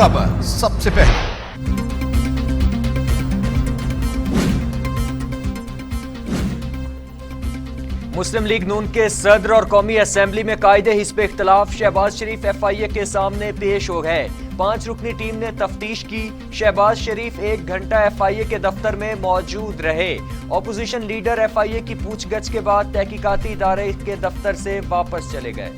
खबर सबसे पहले। मुस्लिम लीग नून के सदर और कौमी असेंबली में कायदे हिस्ब इख्तलाफ। शहबाज शरीफ FIA के सामने पेश हो गए। 5 रुकनी टीम ने तफ्तीश की। शहबाज शरीफ 1 घंटा FIA के दफ्तर में मौजूद रहे। अपोजिशन लीडर FIA की पूछगछ के बाद तहकीकाती इदारे के दफ्तर से वापस चले गए।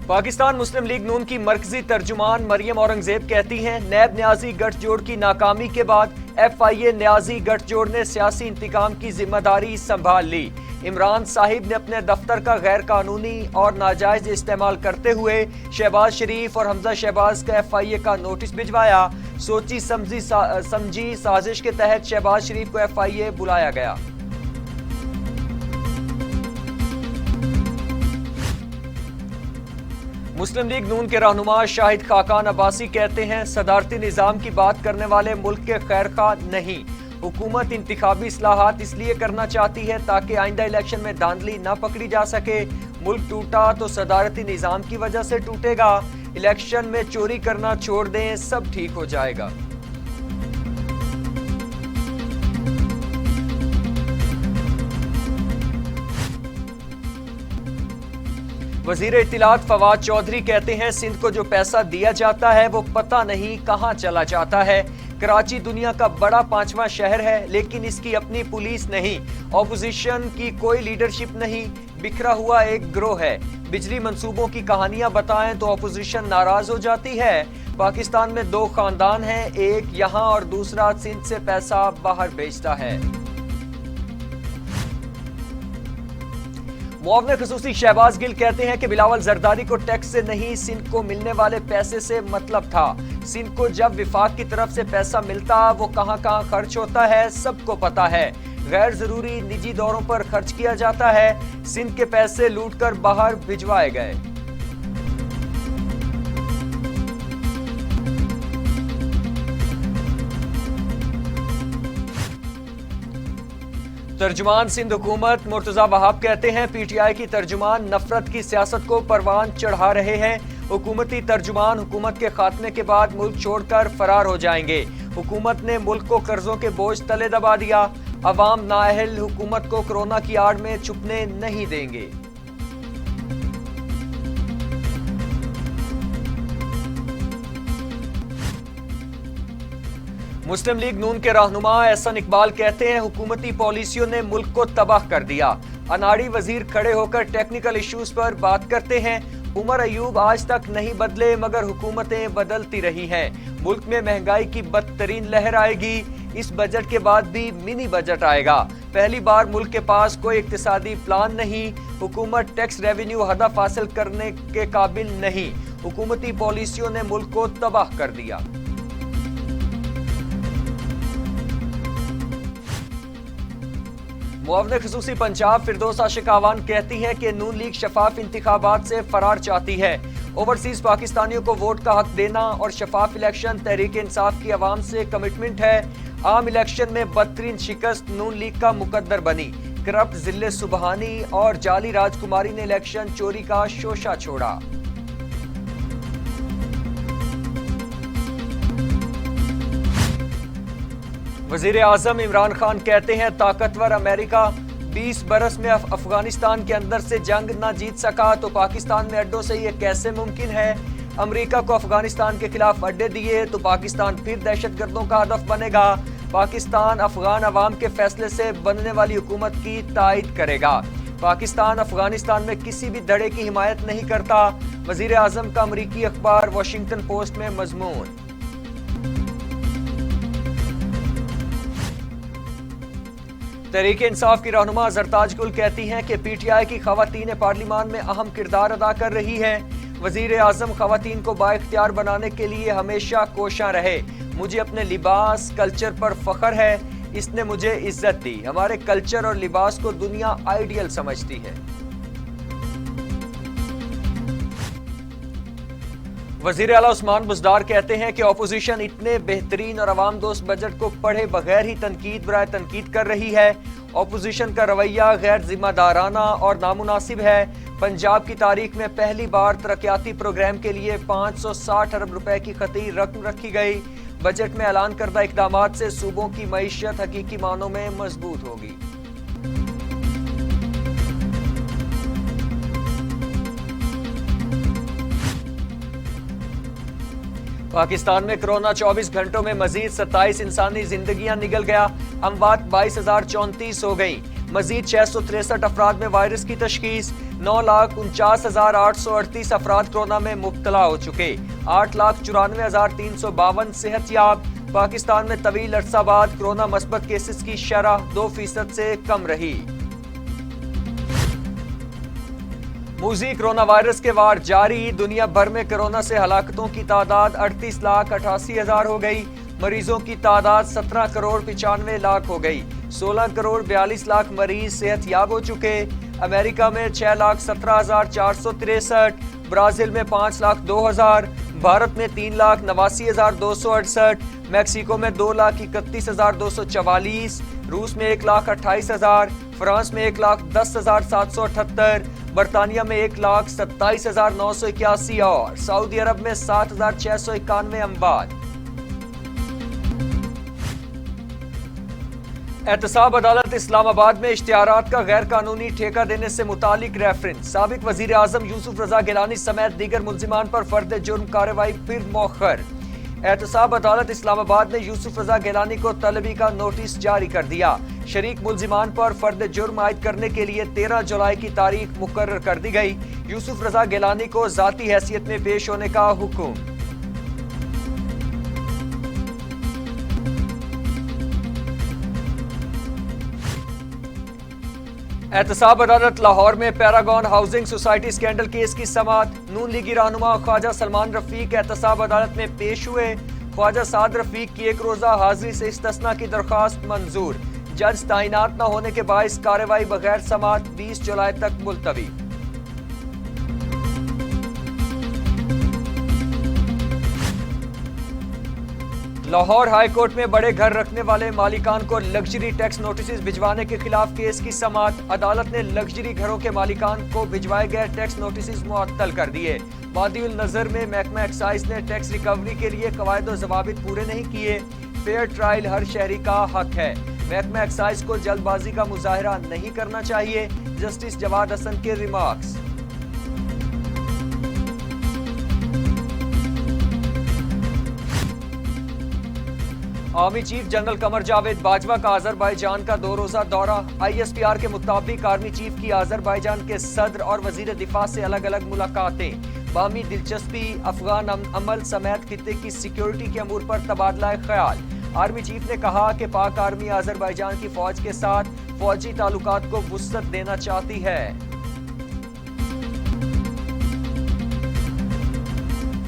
पाकिस्तान मुस्लिम लीग नून की मरकजी तर्जुमान मरियम औरंगजेब कहती हैं, नैब न्याजी गठजोड़ की नाकामी के बाद FIA न्याजी गठजोड़ ने सियासी इंतकाम की जिम्मेदारी संभाल ली। इमरान साहिब ने अपने दफ्तर का गैर कानूनी और नाजायज इस्तेमाल करते हुए शहबाज शरीफ और हमजा शहबाज का FIA का नोटिस भिजवाया। सोची समझी साजिश के तहत शहबाज शरीफ को FIA बुलाया गया। मुस्लिम लीग नून के रहनुमा शाहिद खाकान अब्बासी कहते हैं, सदारती निज़ाम की बात करने वाले मुल्क के खैरखा नहीं। हुकूमत इंतखाबी इस्लाहात इसलिए करना चाहती है ताकि आइंदा इलेक्शन में धांधली न पकड़ी जा सके। मुल्क टूटा तो सदारती निज़ाम की वजह से टूटेगा। इलेक्शन में चोरी करना छोड़ दें, सब ठीक हो जाएगा। वजीर इत्तिलात फवाद चौधरी कहते हैं, सिंध को जो पैसा दिया जाता है वो पता नहीं कहां चला जाता है। कराची दुनिया का बड़ा 5वां शहर है, लेकिन इसकी अपनी पुलिस नहीं, ऑपोजिशन की कोई लीडरशिप नहीं, बिखरा हुआ एक गिरोह है। बिजली मंसूबों की कहानियां बताएं तो ऑपोजिशन नाराज हो जाती है। पाकिस्तान में 2 खानदान हैं, एक यहां और दूसरा सिंध से पैसा बाहर भेजता है। मुआवने खसूसी शहबाज गिल कहते हैं कि बिलावल जरदारी को टैक्स से नहीं, सिंध को मिलने वाले पैसे से मतलब था। सिंध को जब विफाक की तरफ से पैसा मिलता वो कहां कहां खर्च होता है सबको पता है। गैर जरूरी निजी दौरों पर खर्च किया जाता है। सिंध के पैसे लूटकर बाहर भिजवाए गए। तर्जुमान सिंध हुकूमत मुर्तजा वहाब कहते हैं, PTI की तर्जुमान नफरत की सियासत को परवान चढ़ा रहे हैं। हुकूमती तर्जुमान हुकूमत के खात्मे के बाद मुल्क छोड़कर फरार हो जाएंगे। हुकूमत ने मुल्क को कर्जों के बोझ तले दबा दिया। अवाम नाअहल हुकूमत को कोरोना की आड़ में छुपने नहीं देंगे। मुस्लिम लीग नून के रहनुमा एहसन इकबाल कहते हैं, हुकूमती पॉलिसियों ने मुल्क को तबाह कर दिया। अनाड़ी वजीर खड़े होकर टेक्निकल इश्यूज पर बात करते हैं। उमर अयूब आज तक नहीं बदले मगर हुकूमतें बदलती रही हैं। मुल्क में महंगाई की बदतरीन लहर आएगी। इस बजट के बाद भी मिनी बजट आएगा। पहली बार मुल्क के पास कोई इक्तिसादी प्लान नहीं। हुकूमत टैक्स रेवेन्यू हदफ हासिल करने के काबिल नहीं। हुकूमती पॉलिसियों ने मुल्क को तबाह कर दिया। मुआवने खसूसी पंजाब फिरदौस आशिक आवान कहती हैं कि नून लीग शफाफ इंतखाबात से फरार चाहती है। ओवरसीज पाकिस्तानियों को वोट का हक देना और शफाफ इलेक्शन तहरीक इंसाफ की आवाम से कमिटमेंट है। आम इलेक्शन में बदतरीन शिकस्त नून लीग का मुकद्दर बनी। करप्ट जिले सुबहानी और जाली राजकुमारी ने इलेक्शन चोरी का शोशा छोड़ा। वजीर आजम इमरान खान कहते हैं, ताकतवर अमेरिका 20 बरस में अफगानिस्तान के अंदर से जंग ना जीत सका तो पाकिस्तान में अड्डों से ये कैसे मुमकिन है। अमेरिका को अफगानिस्तान के खिलाफ अड्डे दिए तो पाकिस्तान फिर दहशतगर्दों का हदफ बनेगा। पाकिस्तान अफगान अवाम के फैसले से बनने वाली हुकूमत की तायद करेगा। पाकिस्तान अफगानिस्तान में किसी भी धड़े की हिमायत नहीं करता। वजीर आजम का अमरीकी अखबार वाशिंगटन पोस्ट में मजमून। तहरीक इंसाफ की रहनुमा जरताज गुल कहती हैं कि PTI की खवातीन पार्लिमान में अहम किरदार अदा कर रही है। वजीर आजम खवातीन को बाइख्तियार बनाने के लिए हमेशा कोशां रहे। मुझे अपने लिबास कल्चर पर फख्र है, इसने मुझे इज्जत दी। हमारे कल्चर और लिबास को दुनिया आइडियल समझती है। वजीर आला उस्मान बुज़दार कहते हैं कि ऑपोजिशन इतने बेहतरीन और अवाम दोस्त बजट को पढ़े बगैर ही तनकीद बराए तनकीद कर रही है। اپوزیشن کا رویہ غیر ذمہ دارانہ اور نامناسب ہے۔ پنجاب کی تاریخ میں پہلی بار ترقیاتی پروگرام کے لیے 560 ارب روپے کی خطی رقم رکھی گئی۔ بجٹ میں اعلان کردہ اقدامات سے صوبوں کی معیشت حقیقی معنوں میں مضبوط ہوگی۔ پاکستان میں کرونا 24 گھنٹوں میں مزید 27 انسانی زندگیاں نگل گیا، اموات 22,034 ہو گئیں۔ مزید 663 افراد میں وائرس کی تشخیص، 9,49,838 افراد کورونا میں مبتلا ہو چکے، 8,94,352 صحت یاب۔ پاکستان میں طویل عرصہ بعد کورونا مثبت کیسز کی شرح 2% سے کم رہی۔ موذی کرونا وائرس کے وار جاری، دنیا بھر میں کورونا سے ہلاکتوں کی تعداد 38,88,000 ہو گئی، مریضوں کی تعداد 17,95,00,000 ہو گئی، 16,42,00,000 مریض صحت یاب ہو چکے۔ امریکہ میں 6,17,463، برازیل میں 5,02,000، بھارت میں 3,89,268، میکسیکو میں 2,31,244، روس میں 1,28,000، فرانس میں 1,10,778، برطانیہ میں 1,27,981 اور سعودی عرب میں 7,691 اموات۔ احتساب عدالت اسلام آباد میں اشتہارات کا غیر قانونی ٹھیکہ دینے سے متعلق ریفرنس، سابق وزیر اعظم یوسف رضا گیلانی سمیت دیگر ملزمان پر فرد جرم کارروائی پھر مؤخر۔ احتساب عدالت اسلام آباد نے یوسف رضا گیلانی کو طلبی کا نوٹس جاری کر دیا۔ شریک ملزمان پر فرد جرم عائد کرنے کے لیے 13 جولائی کی تاریخ مقرر کر دی گئی۔ یوسف رضا گیلانی کو ذاتی حیثیت میں پیش ہونے کا حکم۔ احتساب عدالت لاہور میں paragon housing society scandal case کی سماعت، نون لیگی رہنما خواجہ سلمان رفیق احتساب عدالت میں پیش ہوئے۔ خواجہ سعد رفیق کی 1 روزہ حاضری سے استثناء کی درخواست منظور، جج تعینات نہ ہونے کے باعث کارروائی بغیر سماعت 20 جولائی تک ملتوی۔ لاہور ہائی کورٹ میں بڑے گھر رکھنے والے مالکان کو لگژری ٹیکس نوٹسز بھجوانے کے خلاف کیس کی سماعت، عدالت نے لگژری گھروں کے مالکان کو بھجوائے گئے ٹیکس نوٹسز معطل کر دیے۔ وادی النظر میں محکمہ ایکسائز نے ٹیکس ریکوری کے لیے قواعد و ضوابط پورے نہیں کیے، فیئر ٹرائل ہر شہری کا حق ہے، محکمہ ایکسائز کو جلد بازی کا مظاہرہ نہیں کرنا چاہیے، جسٹس جواد حسن کے remarks. Army chief general Qamar Javed Bajwa کا آذربائیجان کا 2 روزہ دورہ، ISPR کے مطابق آرمی چیف کی آذربائیجان کے صدر اور وزیر دفاع سے الگ الگ ملاقاتیں، باہمی دلچسپی، افغان عمل سمیت خطے کی سیکیورٹی کے امور پر تبادلہ خیال۔ آرمی چیف نے کہا کہ پاک آرمی آذربائیجان کی فوج کے ساتھ فوجی تعلقات کو وسعت دینا چاہتی ہے۔